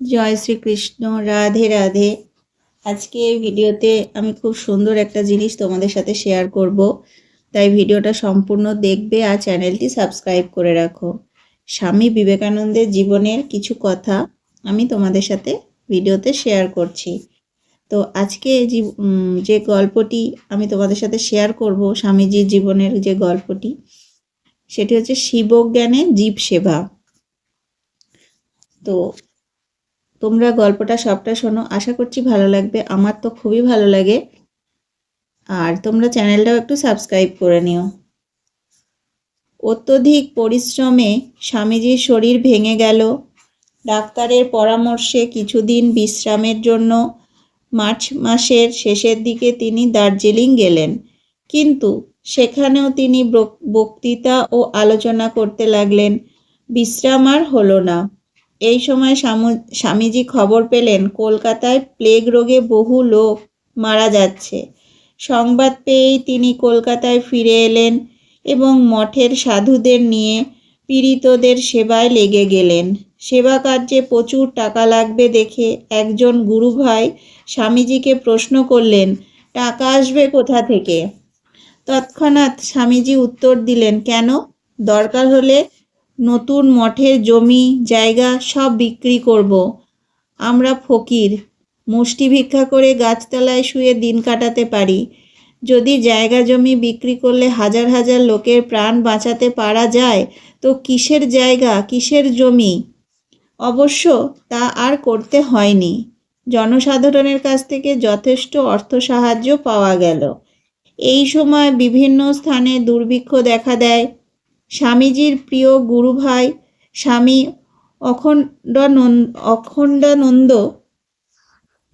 জয় শ্রীকৃষ্ণ। রাধে রাধে। আজকে এই ভিডিওতে আমি খুব সুন্দর একটা জিনিস তোমাদের সাথে শেয়ার করব, তাই ভিডিওটা সম্পূর্ণ দেখবে আর চ্যানেলটি সাবস্ক্রাইব করে রাখো। স্বামী বিবেকানন্দের জীবনের কিছু কথা আমি তোমাদের সাথে ভিডিওতে শেয়ার করছি। তো আজকে যে গল্পটি আমি তোমাদের সাথে শেয়ার করব, স্বামীজির জীবনের যে গল্পটি, সেটি হচ্ছে শিবজ্ঞানে জীব সেবা। তো তোমরা গল্পটা সবটা শোনো, আশা করছি ভালো লাগবে। আমার তো খুবই ভালো লাগে। আর তোমরা চ্যানেলটাও একটু সাবস্ক্রাইব করে নিও। অত্যধিক পরিশ্রমে স্বামীজির শরীর ভেঙে গেল। ডাক্তারের পরামর্শে কিছুদিন বিশ্রামের জন্য মার্চ মাসের শেষের দিকে তিনি দার্জিলিং গেলেন, কিন্তু সেখানেও তিনি বক্তৃতা ও আলোচনা করতে লাগলেন। বিশ্রাম আর হলো না। এই সময় স্বামীজি খবর পেলেন কলকাতায় প্লেগ রোগে বহু লোক মারা যাচ্ছে। সংবাদ পেয়েই তিনি কলকাতায় ফিরে এলেন এবং মঠের সাধুদের নিয়ে পীড়িতদের সেবায় লেগে গেলেন। সেবা কার্যে প্রচুর টাকা লাগবে দেখে একজন গুরুভাই স্বামীজিকে প্রশ্ন করলেন, টাকা আসবে কোথা থেকে? তৎক্ষণাৎ স্বামীজি উত্তর দিলেন, কেন? দরকার হলে নতুন মঠের জমি জায়গা সব বিক্রি করব। আমরা ফকির, মুষ্টি ভিক্ষা করে গাছতলায় শুয়ে দিন কাটাতে পারি। যদি জায়গা জমি বিক্রি করলে হাজার হাজার লোকের প্রাণ বাঁচাতে পারা যায়, তো কিসের জায়গা, কিসের জমি? অবশ্য তা আর করতে হয়নি। জনসাধারণের কাছ থেকে যথেষ্ট অর্থ সাহায্য পাওয়া গেল। এই সময় বিভিন্ন স্থানে দুর্ভিক্ষ দেখা দেয়। স্বামীজির প্রিয় গুরুভাই স্বামী অখণ্ডানন্দ,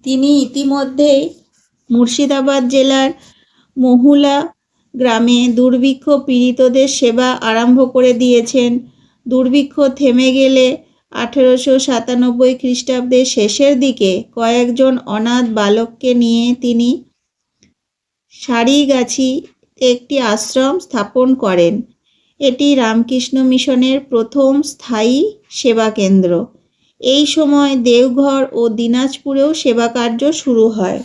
তিনি ইতিমধ্যেই মুর্শিদাবাদ জেলার মহুলা গ্রামে দুর্ভিক্ষ পীড়িতদের সেবা আরম্ভ করে দিয়েছেন। দুর্ভিক্ষ থেমে গেলে 1897 খ্রিস্টাব্দের শেষের দিকে কয়েকজন অনাথ বালককে নিয়ে তিনি সারিগাছি একটি আশ্রম স্থাপন করেন। এটি রামকৃষ্ণ মিশনের প্রথম স্থায়ী সেবা কেন্দ্র। এই সময় দেওঘর ও দিনাজপুরেও সেবা কার্য শুরু হয়।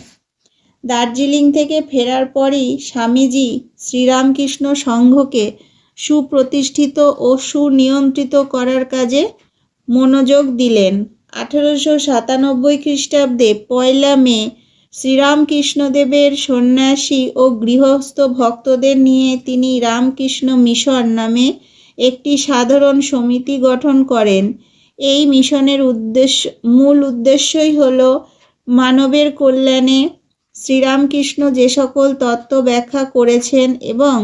দার্জিলিং থেকে ফেরার পরই স্বামীজি শ্রীরামকৃষ্ণ সংঘকে সুপ্রতিষ্ঠিত ও সুনিয়ন্ত্রিত করার কাজে মনোযোগ দিলেন। 1897 খ্রিস্টাব্দে 1 মে শ্রীরামকৃষ্ণদেবের সন্ন্যাসী ও গৃহস্থ ভক্তদের নিয়ে তিনি রামকৃষ্ণ মিশন নামে একটি সাধারণ সমিতি গঠন করেন। এই মিশনের মূল উদ্দেশ্যই হল মানবের কল্যাণে শ্রীরামকৃষ্ণ যে সকল তত্ত্ব ব্যাখ্যা করেছেন এবং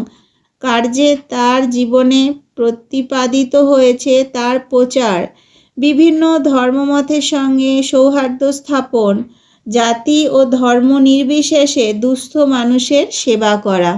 কার্যে তার জীবনে প্রতিপাদিত হয়েছে তার প্রচার, বিভিন্ন ধর্মমতের সঙ্গে সৌহার্দ্য স্থাপন, জাতি ও ধর্ম নির্বিশেষে দুস্থ মানুষের সেবা করা।